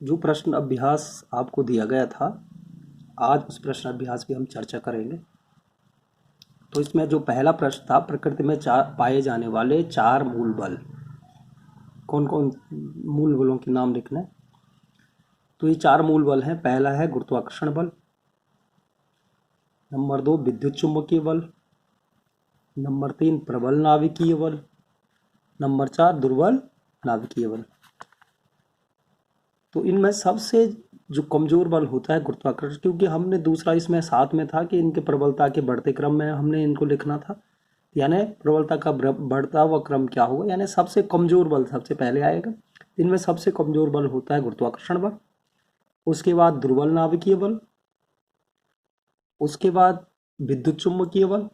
जो प्रश्न अभ्यास आपको दिया गया था, आज उस प्रश्न अभ्यास की हम चर्चा करेंगे। तो इसमें जो पहला प्रश्न था, प्रकृति में पाए जाने वाले 4 मूल बल। कौन कौन मूल बलों के नाम लिखना है। तो ये 4 मूल बल हैं। पहला है गुरुत्वाकर्षण बल, नंबर 2 विद्युत चुंबकीय बल, नंबर 3 प्रबल नाभिकीय बल, नंबर 4 दुर्बल नाभिकीय बल। तो इनमें सबसे जो कमजोर बल होता है गुरुत्वाकर्षण, क्योंकि हमने दूसरा इसमें साथ में था कि इनके प्रबलता के बढ़ते क्रम में हमने इनको लिखना था, यानी प्रबलता का बढ़ता हुआ क्रम क्या होगा, यानी सबसे कमजोर बल सबसे पहले आएगा। इनमें सबसे कमजोर बल होता है गुरुत्वाकर्षण बल, उसके बाद दुर्बल नाभिकीय बल, उसके बाद विद्युत चुंबकीय बल,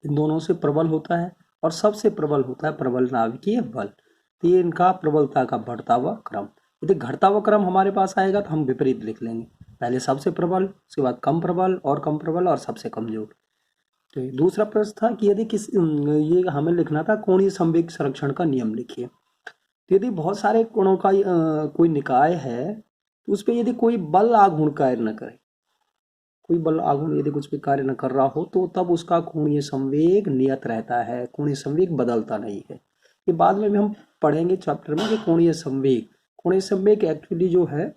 इन दोनों से प्रबल होता है, और सबसे प्रबल होता है प्रबल नाभिकीय बल। तो ये इनका प्रबलता का बढ़ता हुआ क्रम। यदि घटता हुआ क्रम हमारे पास आएगा तो हम विपरीत लिख लेंगे, पहले सबसे प्रबल, उसके बाद कम प्रबल और सबसे कमजोर। तो ये दूसरा प्रश्न था कि यदि ये हमें लिखना था कोणीय संवेग संरक्षण का नियम लिखिए। तो यदि बहुत सारे कोणों का कोई निकाय है, तो उस पर यदि कोई बल आघूर्ण कार्य न करे, कोई बल आघूर्ण यदि कुछ भी कार्य न कर रहा हो, तो तब उसका कोणीय संवेग नियत रहता है, कोणीय संवेग बदलता नहीं है। ये बाद में भी हम पढ़ेंगे चैप्टर में कि कोणीय संवेग एक्चुअली जो है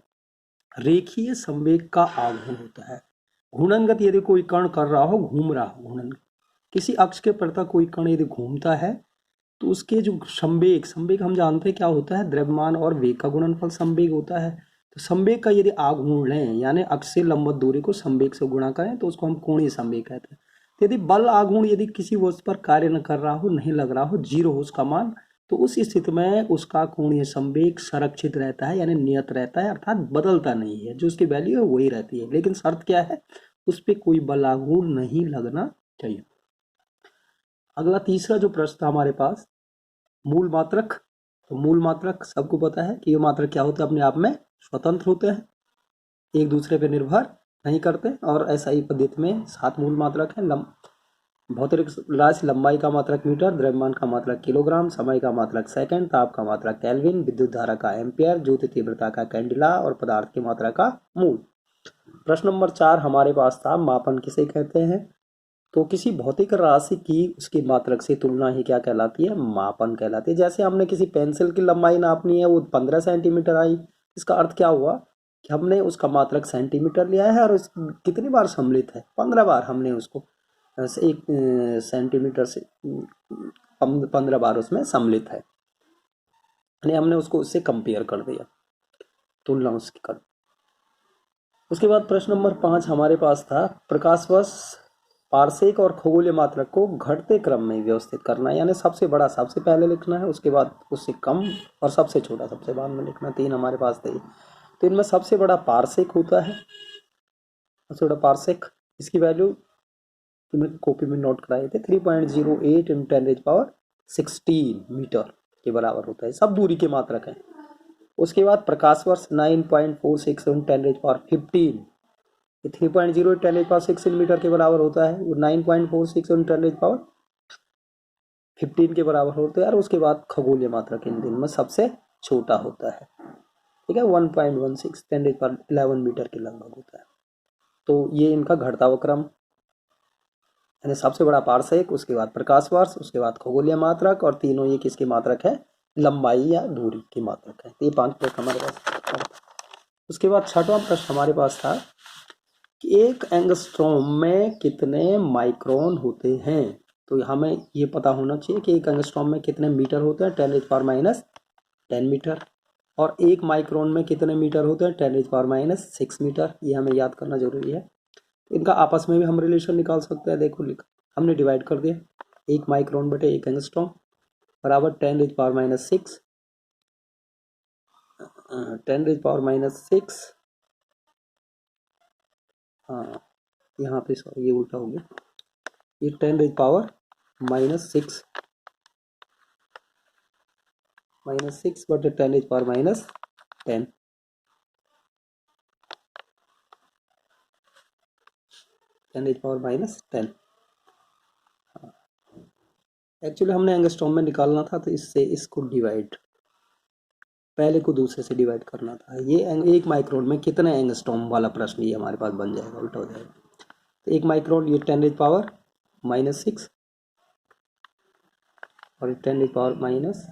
रेखीय संवेग का आघूर्ण होता है। घूर्णनगत यदि कोई कण कर रहा हो, घूम रहा हो, घूर्णन किसी अक्ष के प्रति कोई कण यदि घूमता है, तो उसके जो संवेग संवेग हम जानते हैं क्या होता है, द्रव्यमान और वेग का गुणनफल संवेग होता है। तो संवेग का यदि आघूर्ण लें, यानी अक्ष से लंबवत दूरी को संवेग से गुणा करें, तो उसको हम कोणीय संवेग कहते हैं। तो यदि बल आघूर्ण यदि किसी वस्तु पर कार्य न कर रहा हो, नहीं लग रहा हो, 0 हो उसका मान, तो उस स्थिति में उसका कोणीय संवेग संरक्षित रहता है, यानी नियत रहता है, अर्थात बदलता नहीं है। जो उसकी वैल्यू है वही रहती है, लेकिन शर्त क्या है, उस पर कोई बल आघूर्ण नहीं लगना चाहिए। अगला तीसरा जो प्रश्न था हमारे पास, मूल मात्रक। तो मूल मात्रक सबको पता है कि ये मात्रक क्या होते हैं, अपने आप में स्वतंत्र होते हैं, एक दूसरे पर निर्भर नहीं करते। और SI पद्धति में 7 मूल मात्रक हैं। भौतिक राशि लंबाई का मात्रक मीटर, द्रव्यमान का मात्रक किलोग्राम, समय का मात्रक सेकंड, ताप का मात्रक केल्विन, विद्युत धारा का एम्पियर, ज्योति तीव्रता का कैंडिला और पदार्थ की मात्रा का मूल। प्रश्न नंबर 4 हमारे पास था, मापन किसे कहते हैं। तो किसी भौतिक राशि की उसकी मात्रक से तुलना ही क्या कहलाती है, मापन कहलाती है। जैसे हमने किसी पेंसिल की लंबाई नापनी है, वो 15 सेंटीमीटर आई, इसका अर्थ क्या हुआ कि हमने उसका मात्रक सेंटीमीटर लिया है, और कितनी बार सम्मिलित है, 15 बार हमने उसको एक सेंटीमीटर से 15 बार उसमें सम्मिलित है, यानी हमने उसको उससे कंपेयर कर दिया, तुलना उसकी कर। उसके बाद प्रश्न नंबर 5 हमारे पास था, प्रकाश वर्ष पारसेक और खगोलीय मात्रक को घटते क्रम में व्यवस्थित करना है, यानी सबसे बड़ा सबसे पहले लिखना है, उसके बाद उससे कम, और सबसे छोटा सबसे बाद में लिखना। 3 हमारे पास थे। तो इनमें सबसे बड़ा पारसेक होता है, सबसे बड़ा पारसेक, इसकी वैल्यू तुमने कॉपी में नोट कराए थे, 3.08 × 10⁻16 मीटर के बराबर होता है। सब दूरी के मात्रक हैं। उसके बाद प्रकाश वर्ष 9.46 × 10⁻15, 3.08 10⁻16 मीटर के बराबर होता है। वो 9.46 × 10⁻15 के बराबर होता है। और उसके बाद खगोलीय मात्रक इन दिन में सबसे छोटा होता है, ठीक है, 1.16 10⁻11 मीटर के लगभग होता है। तो ये इनका घटता हुआ क्रम, यानी सबसे बड़ा पारसेक, उसके बाद प्रकाश वर्ष, उसके बाद खगोलीय मात्रक, और तीनों ये किसकी मात्रक है, लंबाई या दूरी की मात्रक है। ये 5 प्रश्न हमारे पास। उसके बाद 6वां प्रश्न हमारे पास था कि एक एंगस्ट्रॉम में कितने माइक्रोन होते हैं। तो हमें ये पता होना चाहिए कि एक एंगस्ट्रॉम में कितने मीटर होते हैं, 10⁻10 मीटर, और एक माइक्रोन में कितने मीटर होते हैं, 10⁻6 मीटर। ये हमें याद करना जरूरी है। इनका आपस में भी हम रिलेशन निकाल सकते हैं। देखो हमने डिवाइड कर दिया, एक माइक्रोन बटे एक एंगस्ट्रॉम बराबर 10⁻6, 10⁻6, हाँ यहाँ पे सॉरी ये उल्टा हो गया, ये 10⁻6 बटे 10⁻10, 10⁻10। एक्चुअली हमने एंगस्ट्रॉम में निकालना था, तो इससे इसको डिवाइड पहले को दूसरे से डिवाइड करना था। ये 1 माइक्रोन में कितने एंगस्ट्रॉम वाला प्रश्न ये हमारे पास बन जाएगा, उल्टा हो जाएगा। तो 1 माइक्रोन ये 10⁻⁻6 और 10⁻⁻10,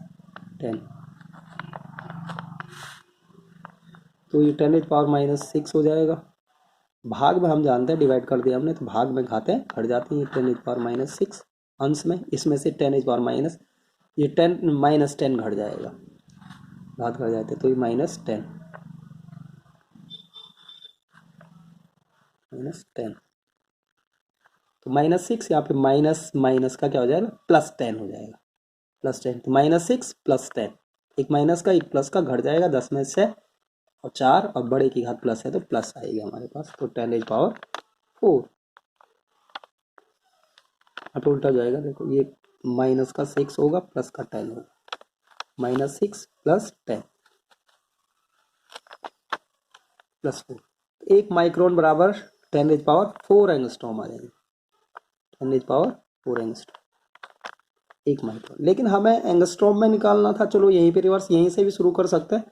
तो ये 10⁻⁻6 हो जाएगा। भाग में हम जानते हैं, डिवाइड कर दिया हमने, तो भाग में घातें घट जाती हैं। 10⁻⁻6 अंश में, इसमें से 10⁻⁻, ये 10 घट जाएगा, घात घट जाते तो ये -10 तो -6 यहाँ पे माइनस माइनस का क्या हो जाएगा, +10 हो जाएगा, +10। तो -6 +10, एक माइनस का एक प्लस का घट जाएगा, 10 में से और 4 और बड़े की घात प्लस है तो प्लस आएगी हमारे पास। तो 10⁻4 अब तो उल्टा जाएगा, देखो ये माइनस का 6 होगा प्लस का 10 होगा, -6 + 10 + 4। 1 माइक्रोन बराबर 10⁻4 एंगस्ट्रॉम आ जाएगी, 10⁻4 एंगस्ट्रॉम 1 माइक्रोन। लेकिन हमें एंगस्ट्रॉम में निकालना था, चलो यहीं पे रिवर्स, यहीं से भी शुरू कर सकते हैं।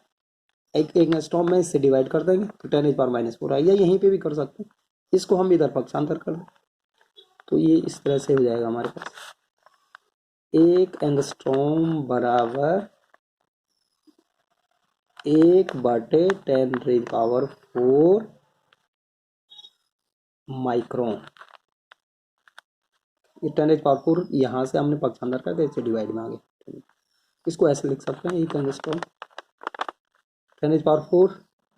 एक एंगस्ट्रॉम में इससे डिवाइड कर देंगे तो 10⁻⁻4 आएगा, यहीं पे भी कर सकते हैं, इसको हम इधर पक्षांतर कर दें तो ये इस तरह से हो जाएगा हमारे पास। 1 एंगस्ट्रॉम बराबर 1/10⁻4 माइक्रोन। ये 10⁻4 यहाँ से हमने पक्षांतर कर दिया, इसे डिवाइड में आ गए। इसको ऐसे लिख सकते हैं, 1 एंगस्ट्रॉम 10⁻4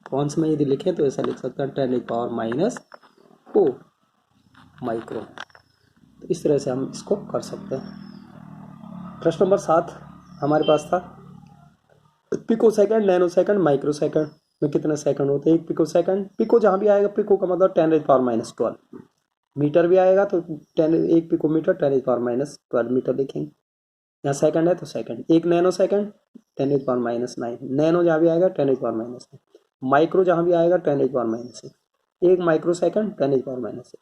कौंस में यदि लिखें तो ऐसा लिख सकते हैं 10⁻⁻4 माइक्रोन। तो इस तरह से हम इसको कर सकते हैं। प्रश्न नंबर 7 हमारे पास था, pico second, nano second, micro second में कितने सेकंड होते हैं। 1 पिको सेकंड, पिको जहाँ भी आएगा, पिको का मतलब 10⁻⁻12, मीटर भी आएगा तो 1 पिको मीटर 10⁻⁻12 मीटर लिखेंगे। यहाँ सेकंड है तो सेकंड। 1 नैनो सेकंड 10⁻⁹, नैनो जहाँ भी आएगा 10⁻⁹, माइक्रो जहाँ भी आएगा 10⁻⁶, 1 माइक्रो सेकंड 10⁻⁶।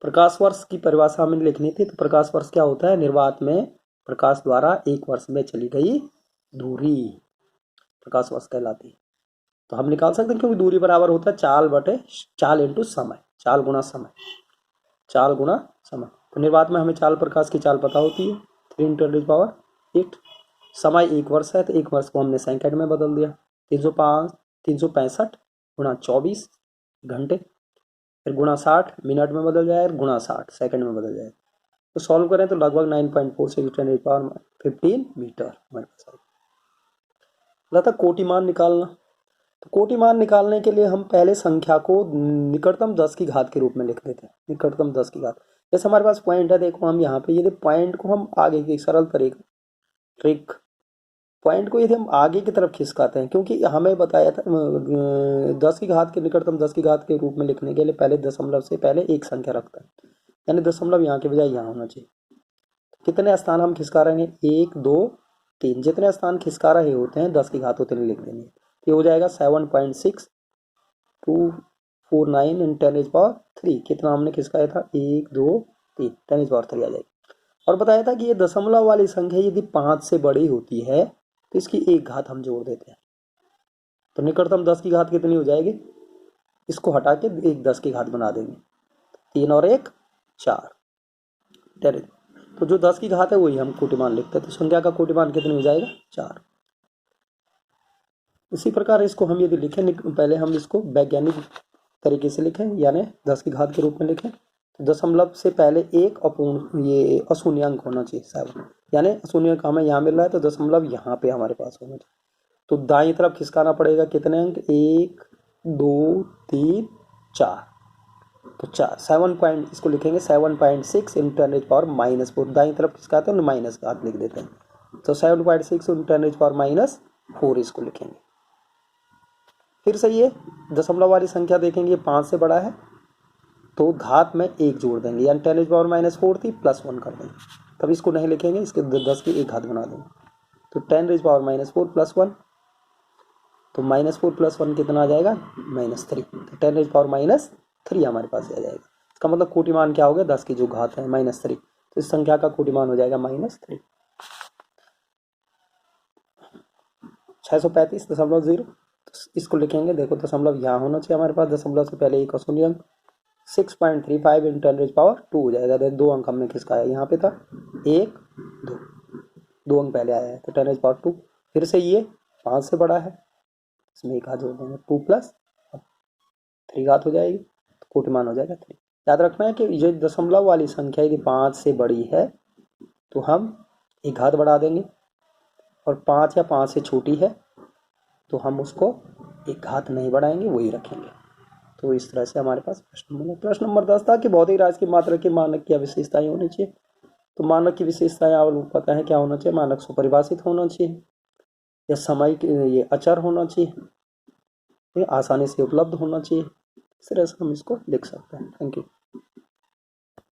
प्रकाश वर्ष की परिभाषा हमें लिखनी थी, तो प्रकाश वर्ष क्या होता है, निर्वात में प्रकाश द्वारा 1 वर्ष में चली गई दूरी प्रकाश वर्ष कहलाती है। तो हम निकाल सकते हैं, क्योंकि दूरी बराबर होता है चाल इंटू समय, चाल गुणा समय, चाल गुणा समय। तो निर्वात में हमें चाल प्रकाश की चाल पता होती है, 3 × 10⁸। समय 1 वर्ष है तो 1 वर्ष को हमने सेकंड में बदल दिया, 365 × 24 घंटे, फिर गुणा 60 मिनट में बदल जाएगा, गुणा 60 सेकंड में बदल जाएगा। तो सॉल्व करें तो लगभग 9.46 × 10⁻15 मीटर हमारे पास आएगा। कोटि मान निकालना, तो कोटि मान निकालने के लिए हम पहले संख्या को निकटतम 10 की घात के रूप में लिख लेते हैं, निकटतम 10 की घात। जैसे हमारे पास पॉइंट है, देखो हम यहाँ पे, यदि पॉइंट को हम आगे की सरल ट्रिक, पॉइंट को यदि हम आगे की तरफ खिसकाते हैं, क्योंकि हमें बताया था 10 की घात के निकटतम 10 की घात के रूप में लिखने के लिए पहले दशमलव से पहले एक संख्या रखता है, यानी दशमलव यहाँ के बजाय यहाँ होना चाहिए। कितने स्थान हम खिसका रहे हैं, 1 2 3, जितने स्थान खिसका रहे होते हैं 10 की घात उतने लिख देंगे। ये हो जाएगा 7.6249 × 10⁻3। कितना हमने खिसकाया था, 1 2 3, 10⁻3 आ जाएगी। और बताया था कि ये दशमलव वाली संख्या यदि 5 से बड़ी होती है तो इसकी 1 घात हम जोड़ देते हैं, तो निकटतम 10 की घात कितनी हो जाएगी, इसको हटा के एक 10 की घात बना देंगे, 3 और 1 4, तो जो 10 की घात है वही हम कोटिमान लिखते हैं। तो संख्या का कोटिमान कितनी हो जाएगा, 4। इसी प्रकार इसको हम यदि लिखें, पहले हम इसको वैज्ञानिक तरीके से लिखें, यानी 10 की घात के रूप में लिखें, तो दशमलव से पहले एक अपूर्ण, ये अशून्य अंक होना चाहिए 7, यानी अशून्य अंक हमें यहाँ मिल रहा है तो दशमलव यहाँ पे हमारे पास होना चाहिए। तो दाईं तरफ खिसकाना पड़ेगा, कितने अंक, 1 2 3 4, तो 4 7 इसको लिखेंगे 7.6 × 10⁻⁻4, दाईं तरफ खिसकाते हैं माइनस का हाथ लिख देते हैं, तो 7.6 × 10⁻⁻4 इसको लिखेंगे। फिर से ये दशमलव वाली संख्या देखेंगे 5 से बड़ा है तो घात में 1 जोड़ देंगे, यानी 10⁻⁻4 थी +1 कर देंगे, तब इसको नहीं लिखेंगे, इसके 10 की 1 घात बना देंगे। तो 10⁻⁻4 +1, तो -4 + 1 कितना आ जाएगा, -3, तो 10⁻3 हमारे पास आ जाएगा। इसका मतलब कोटिमान क्या हो गया, 10 की जो घात है -3, तो इस संख्या का कोटिमान हो जाएगा -3। 635.0, तो इसको लिखेंगे। देखो दशमलव यहाँ होना चाहिए हमारे पास, दशमलव से पहले एक शून्य अंक, 6.35 × 10⁻² हो जाएगा। तो 2 अंक हमने किसका है, यहाँ पे था 1 2, 2 अंक पहले आया है तो 10⁻²। फिर से ये 5 से बड़ा है, इसमें एक हाथ जोड़ देंगे, 2 + 3 घात हो जाएगी, तो कोटिमान हो जाएगा 3। याद रखना है कि ये दशमलव वाली संख्या यदि 5 से बड़ी है तो हम एक घात बढ़ा देंगे, और 5 या 5 से छोटी है तो हम उसको एक घात नहीं बढ़ाएंगे, वही रखेंगे। तो इस तरह से हमारे पास प्रश्न नंबर 10 था कि भौतिक राशि की मात्रा की मानक क्या विशेषताएं होनी चाहिए। तो मानक की विशेषताएं आपको पता है क्या होना चाहिए, मानक सुपरिभाषित होना चाहिए, या समय ये अचर होना चाहिए, ये आसानी से उपलब्ध होना चाहिए। इस तरह से हम इसको लिख सकते हैं। Thank you.